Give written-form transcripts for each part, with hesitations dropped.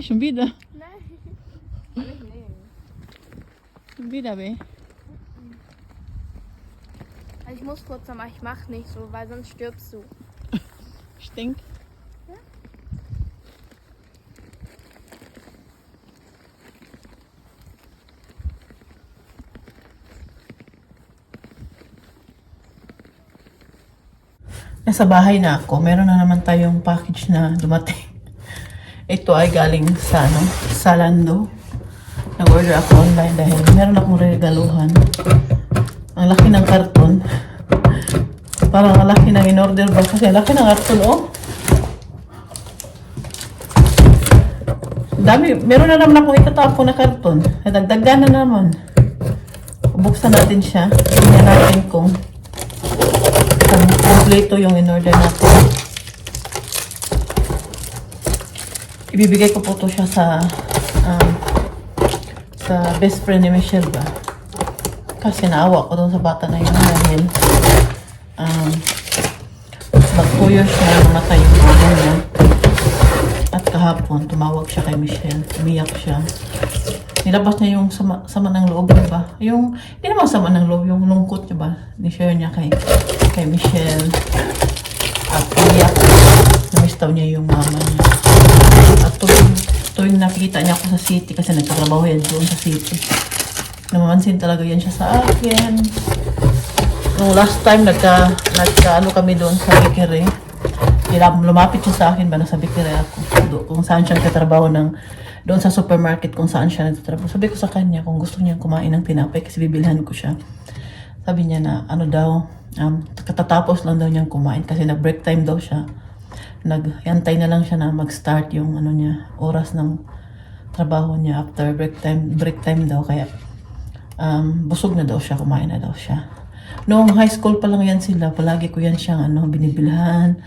schon wieder. Nein. Kann ich nehmen. Schon wieder, weh. Ich muss kurz, aber ich mach nicht so, weil sonst stirbst du. Stinkt. Nasa bahay na ako. Meron na naman tayong package na dumating. Ito ay galing sa Zalando. Nag-order ako online dahil meron akong regaluhan. Ang laki ng karton. Parang ang laki ng in-order ba? Kasi ang laki ng karton, oh. Dami. Meron na naman akong itatapon na karton. Nadagdagan na naman. Buksan natin siya. Tingnan natin kung kompleto yung in-order natin. Ibibigay ko po to siya sa best friend ni Michelle ba. Kasi naawa ko doon sa bata na yun dahil mag-2 years na namatay yung mama niya. At kahapon, tumawag siya kay Michelle. Umiyak siya. Nilabas niya yung sama ng loob niya ba? Yung, hindi naman sama ng loob, yung lungkot niya ba? Ni-share niya kay Michelle. At umiyak. Namistaw niya yung mama niya. At tuwing nakikita niya ako sa city, kasi nagtatrabaho yan doon sa city. Namamansin talaga yan siya sa akin. Nung last time, nagka-ano kami doon sa Bikere. Lumapit siya sa akin ba, nasa Bikere ako. Kung saan siya nagtatrabaho doon sa supermarket kung saan siya nagtatrabaho. Sabi ko sa kanya kung gusto niya kumain ng tinapay kasi bibilhan ko siya. Sabi niya na ano daw, katatapos lang daw niyang kumain kasi nag-break time daw siya. Nag-antay na lang siya na mag-start yung ano niya, oras ng trabaho niya after break time daw. Kaya busog na daw siya, kumain na daw siya. Noong high school pa lang yan sila, palagi ko yan siyang binibilhan.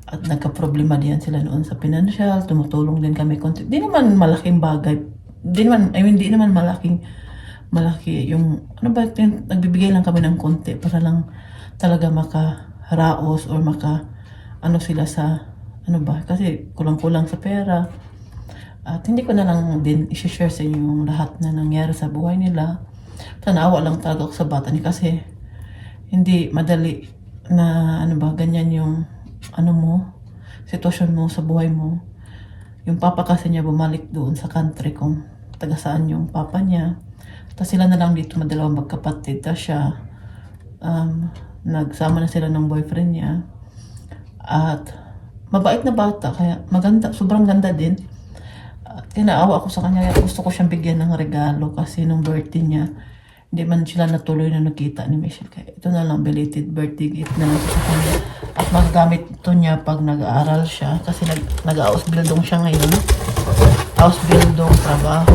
At nagka-problema din sila noon sa financial, tumutulong din kami konti. Di naman malaking bagay. Di naman malaki yung, nagbibigay lang kami ng konti para lang talaga makaraos or sila sa, kasi kulang-kulang sa pera. At hindi ko na lang din i-share sa inyo yung lahat na nangyari sa buhay nila. Naawa lang talaga ako sa bata niya kasi hindi madali na, ganyan yung, sitwasyon mo sa buhay mo. Yung papa kasi niya bumalik doon sa country kung taga saan yung papa niya. Tapos sila na lang dito madalawang magkapatid. Tapos siya, nagsama na sila ng boyfriend niya. At mabait na bata, kaya maganda, sobrang ganda din. Tinaawa ako sa kanya, gusto ko siyang bigyan ng regalo kasi nung birthday niya, hindi man sila natuloy na nakita ni Michelle. Kaya ito na lang, belated birthday gift na lang sa kanya. At magagamit ito niya pag nag-aaral siya. Kasi nag-ausbildung siya ngayon. Ausbildung, trabaho.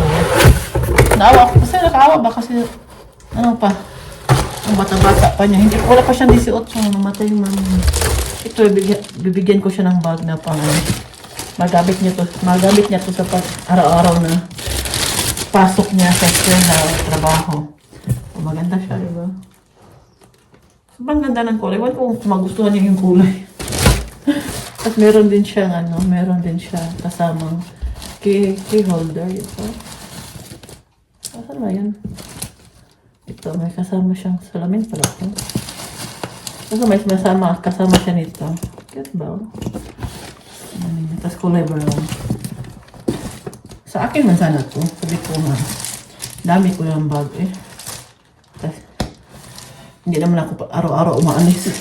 Naawa ako kasi nakaawa ba kasi ang bata-bata pa niya. Wala pa siyang 18, namatay yung mama niya. Ito, bibigyan ko siya ng bag na pang magamit niya to sa araw-araw na pasok niya sa school na trabaho. Maganda siya, di ba? Sobrang ganda ng kulay. Wala kung magustuhan niya yung kulay. At meron din siya kasamang key holder. Ito. Saan ba yan? Ito, may kasama siyang salamin pala ito. Kasi may kasama siya nito. Cute ba? Tapos kulay brown. Sa akin man sana to. Sabi ko nga, dami ko yung bag eh. Hindi naman ako araw-araw umaalis.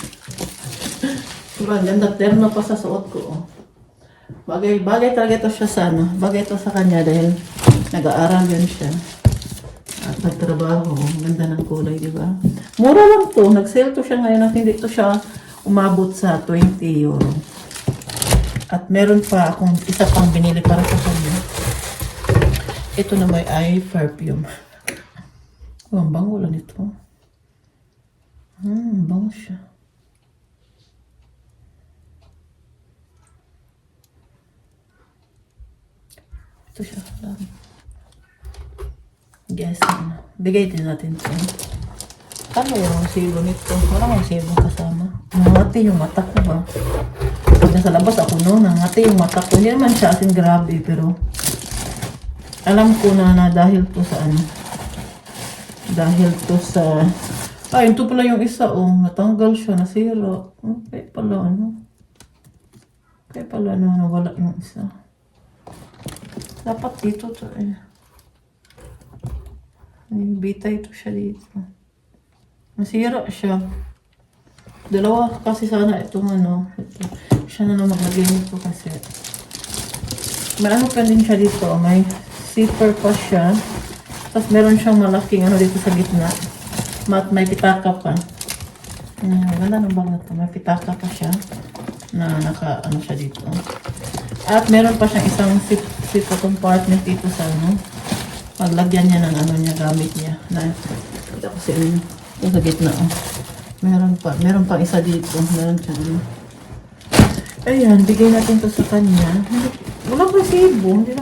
Sobrang ganda, terno pa sa suot ko. Oh. Bagay talaga ito siya sa bagay ito sa kanya dahil nag-aaral yun siya. At nagtrabaho. Ganda ng kulay, di ba? Mura lang to. Nag-sale to siya ngayon at hindi to siya umabot sa 20 euro. At meron pa akong isa pang binili para sa kanya. Ito na may eye perfume. Ang bango lang ito. Bango siya. Ito siya. Guys, bigay din natin ito. Ano yung sibo nito? Wala akong sibo kasama. Nangati yung mata ko ba? Pag nasa labas ako nangati yung mata ko. Hindi naman siya asin grabe, pero Alam ko na dahil to sa ano. Dahil to sa... Ay, ito pala yung isa, oh. Natanggal siya, nasira. Okay pala, ano. Kaya pala, ano, nawala yung isa. Dapat dito to, eh. Bitay ito siya dito. Nasira siya. Dalawa kasi sana itong ano. Ito. Siya na lang maglagay nito kasi. May ano pa din siya dito. May zipper pa siya. Tapos meron siyang malaking ano dito sa gitna. May pitaka pa. Ganda ng bag na to. May pitaka pa siya. Na naka ano siya dito. At meron pa siyang isang zip compartment dito sa ano. Paglagyan niya ng ano niya, gamit niya. Na, ito kasi ano. Ito sa gitna. Oh. Meron pa isa dito. Meron siya ano. Ayan, bigay natin to sa kanya. Wala pa resibo. Hindi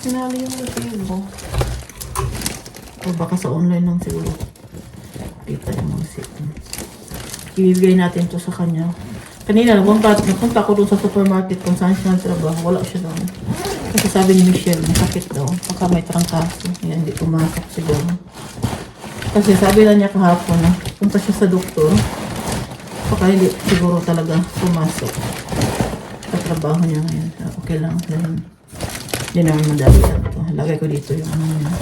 sinali yung resibo. O baka sa online lang siguro. Kita yung mga resibo. Ibibigay natin to sa kanya. Kanina, napunta ako doon sa supermarket kung saan siya nagtrabaho. Wala siya doon. Kasi sabi ni Michelle, masakit daw. Baka may trangkaso. Yan, hindi pumasok siguro. Kasi sabi na niya kahapon na punta siya sa doktor. Baka hindi siguro talaga pumasok. Sa trabaho niya ngayon. Okay lang. Hindi naman madali lang ito. Lagay ko dito yung ano niya.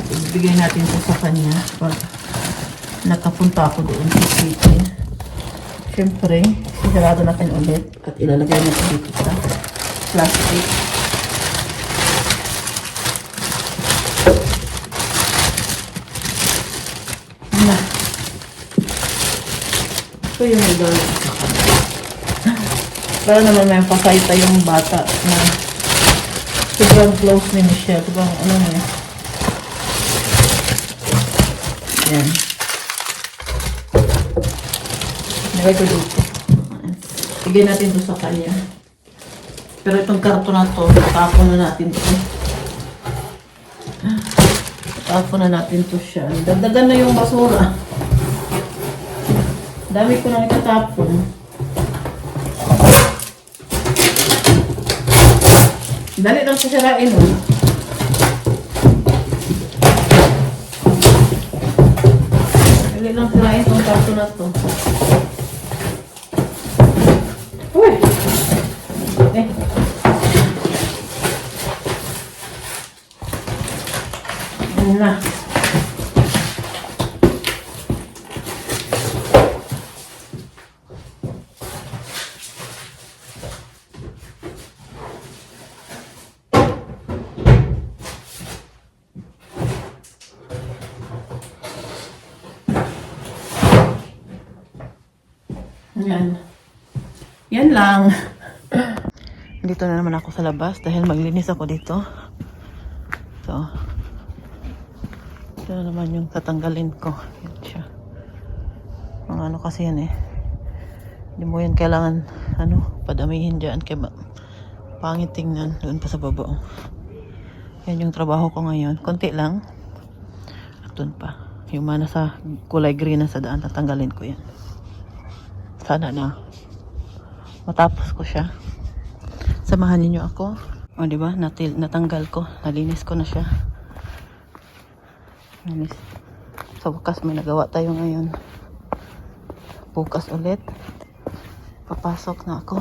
At ibigay natin ito sa kanya. Pag nakapunta ako doon sa city. Siyempre, sisarado natin ulit. At ilalagay natin dito sa plastic. Na. Ito yung nagdala sa kanya. Para naman may pasayta yung bata na sobrang close ni Michelle. Sobrang ano niya. Yan. Nilagay ko dito. Bigyan natin to sa kanya. Pero itong karton na to, tapon na natin to. Tapon na natin to siya. Dagdagan na yung basura. Dami ko na itatapon. Dali lang sasirain, oh. Dali lang sirain itong karton na to. Uy! Eh. Ayan na. Yan. Yan lang. Dito na naman ako sa labas dahil maglinis ako dito. So, ito na naman yung tatanggalin ko. Yan siya. Mga ano kasi yan eh. Hindi mo yan kailangan padamihin dyan. Kaya pangit tingnan. Doon pa sa baba. Yan yung trabaho ko ngayon. Konti lang. At doon pa. Yung mana sa kulay green na sa daan. Tatanggalin ko yan. Sana na matapos ko siya. Samahan niyo ako. O, diba? Natanggal ko. Nalinis ko na siya. Nalinis. Sa wakas may nagawa tayo ngayon. Bukas ulit. Papasok na ako.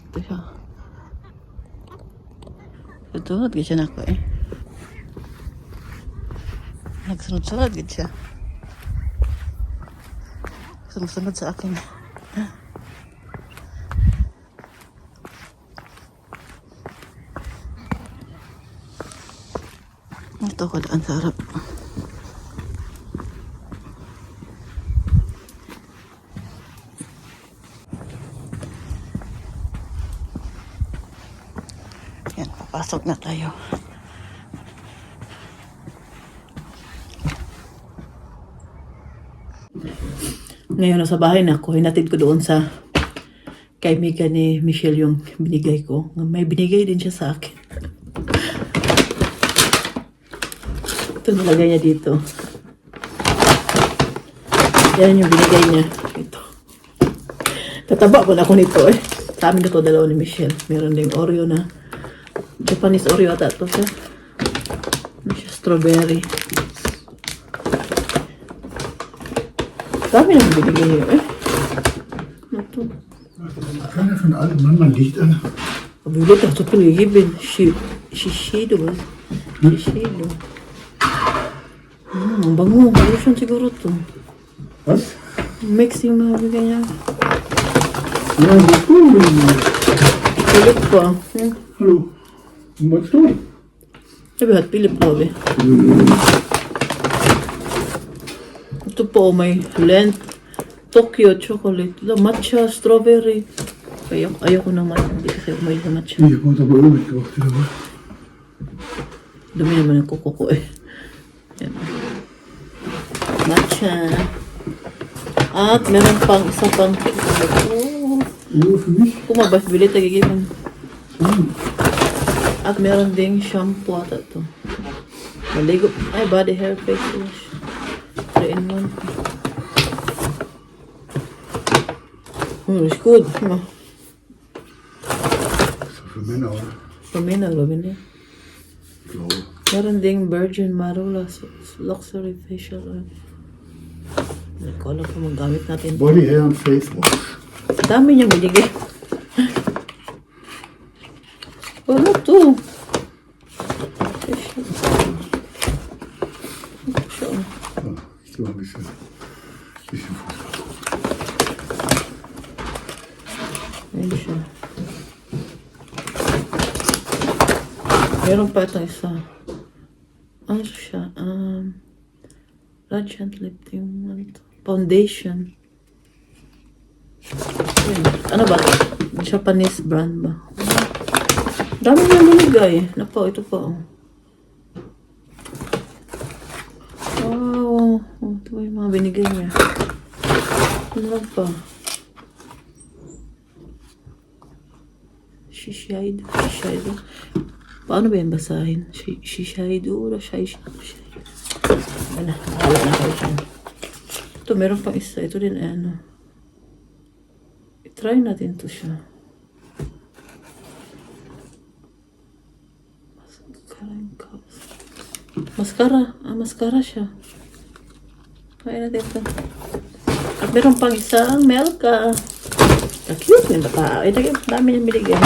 Ito siya. Sunod gid siya na ako eh. Nagsunod-sunod gid siya. Sunod sa akin. Ito ko daan sa harap. Yan, papasok na tayo. Ngayon nasa bahay na ako, hinatid ko doon sa kaibigan ni Michelle yung binigay ko. May binigay din siya sa akin. Ito nalagay niya dito. Yan yung binigay niya. Ito. Tataba ko na ako nito eh. Sa amin ito, dalawa ni Michelle. Meron ding Oreo na. Japanese Oreo ata ito siya. Ano siya? Strawberry. Dami nang binigay niyo eh. Ano ito? Keiner von allen Mann, man liegt an. Mabilit ako ito pinigibin. Shishido ba? Shishido. Ang bango. Lotion siguro ito. Was? Mix yung mga bigay niya. Ja, Philip pa. hallo. Was du? Sabi hat Philip pa ba? Ito po may Lent, Tokyo chocolate, matcha, strawberry. Ayoko ng matcha, hindi kasi umayon sa matcha. Ich habe aber Öl mitgebracht, wieder mal. Dumi naman ang kuko ko eh. Yan. Matcha. At meron pang isa pang Oh, für mich? kumabas bilit nagigiban. At meron ding shampoo at ito. Maligo. Ay, body hair face wash. 3 in 1. It's good. Das ist für Männer, oder? Pamina, Robin eh. Ich glaube. Meron ding Virgin Marula Luxury Facial Oil. Hindi ko alam kung magamit natin. Body, Hair und Face Wash. Dami niyang binigay. Ano to? Facial. Ah, ich tue ein bisschen Fußball. Ayun siya. Meron pa itong isa. Ano siya? Radiant Lip Tint Foundation. Ayun. Ano ba? Japanese brand ba? Dami niyang binigay. Napo, ito pa. Oh. Wow. Oh, ito ba yung mga binigay niya? Ano pa? Shiseido. Shiseido. Paano ba yung basahin? Shiseido o Shiseido? Wala. Wala na kayo siya. Ito, meron pang isa. Ito din ano. I-try natin to siya. Mascara. Mascara siya. Kaya natin ito. At meron pang isang Melka. Cute na bata. Ay, dami niyang binigyan.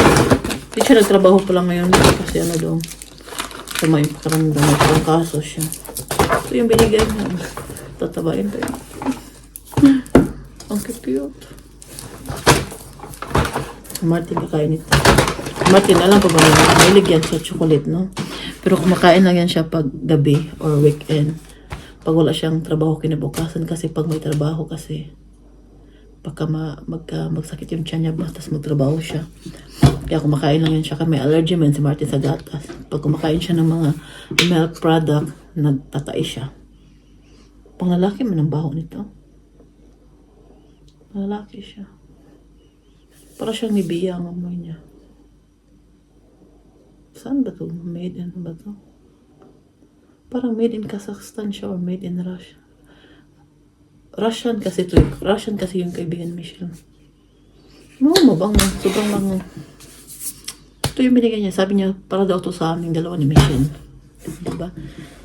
Hindi siya nagtrabaho pa lang ngayon. Kasi ano doon. Sa may karamdam. May kaso siya. Ito yung binigyan niya. Tatabain pa yun. Ang cute. Martin kakain ito. Martin, alam pa ba mahilig yan siya chocolate, no? Pero kumakain lang yan siya pag gabi or weekend. Pag wala siyang trabaho kinabukasan kasi pag may trabaho kasi baka magsakit yung tiyan niya ba, tapos magtrabaho siya. Kaya kumakain lang yan siya. May allergy man si Martin sa gatas. Pag kumakain siya ng mga milk product, nagtatay siya. Pang lalaki man ang baho nito. Lalaki siya. Para siyang Nivea ang amoy niya. Saan ba ito? Made in ba ito? Parang made in Kazakhstan siya or made in Russia. Russian kasi ito. Russian kasi yung kaibigan Michelle. No, mabango. Sobrang bango. Ito yung binigay niya. Sabi niya, para daw ito sa aming dalawa ni Michelle. Diba?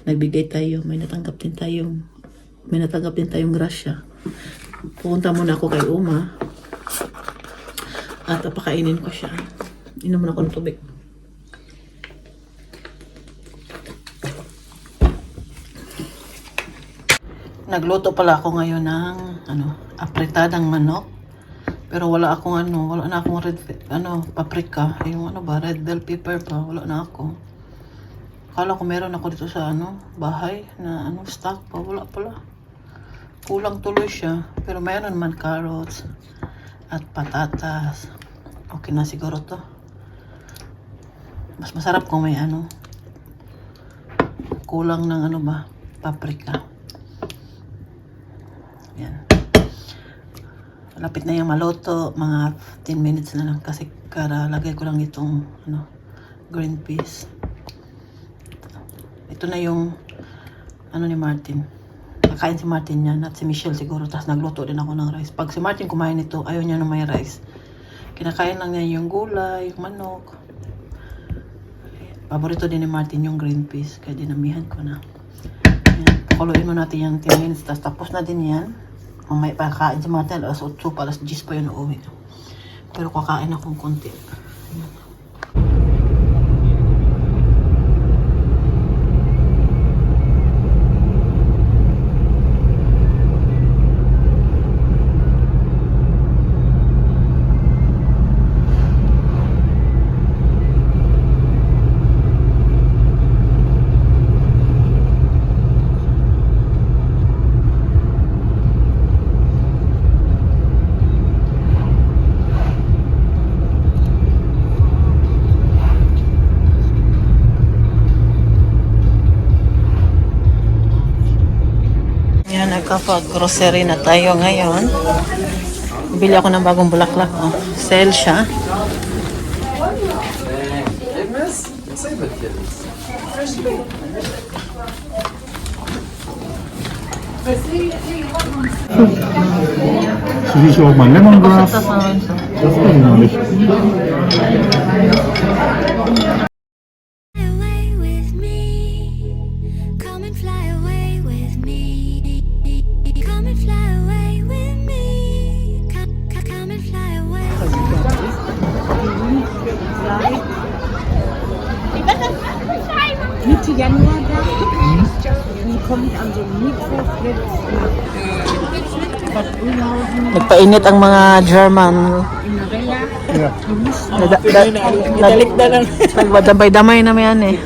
Nagbigay tayo. May natanggap din tayong grasya. Pupunta muna ako kay Uma. At papakainin ko siya. Inom muna ako ng tubig. Nagluto pala ako ngayon ng apritadang manok. Pero wala na akong red paprika, yung red bell pepper pa, wala na ako. Akala ko meron ako dito sa bahay na stock pa, wala pala. Kulang tuloy siya, pero mayroon naman carrots at patatas. Okay na siguro to. Mas masarap kung may kulang ng paprika. Yan. Lapit na yung maluto. Mga 10 minutes na lang kasi lagay ko lang itong green peas. Ito na yung ni Martin. Kakain si Martin yan at si Michelle siguro. Tapos nagluto din ako ng rice. Pag si Martin kumain nito, ayaw niya na may rice. Kinakain lang niya yung gulay, yung manok. Paborito din ni Martin yung green peas. Kaya dinamihan ko na. Yan. Pakuluin mo natin yung 10 minutes. Tapos na din yan. Mamaya pagkain si Martin. Alas 8 pa, alas 10 pa yun uuwi. Pero kakain akong konti. Ayan. Yan, nagkapag-grocery na tayo ngayon. Bili ako ng bagong bulaklak. Oh. Sale siya. So hier auch mal Lemongrass. Das kann ich noch nicht. Away with me, come and fly away with me. Come and fly away with me. Come and fly away. Mitte Januar da. Die kommt an dem Mittwoch jetzt nach Bad Oeynhausen Nagpainit ang mga German. in Rea. Ja. Nagdamay-damay na yan eh.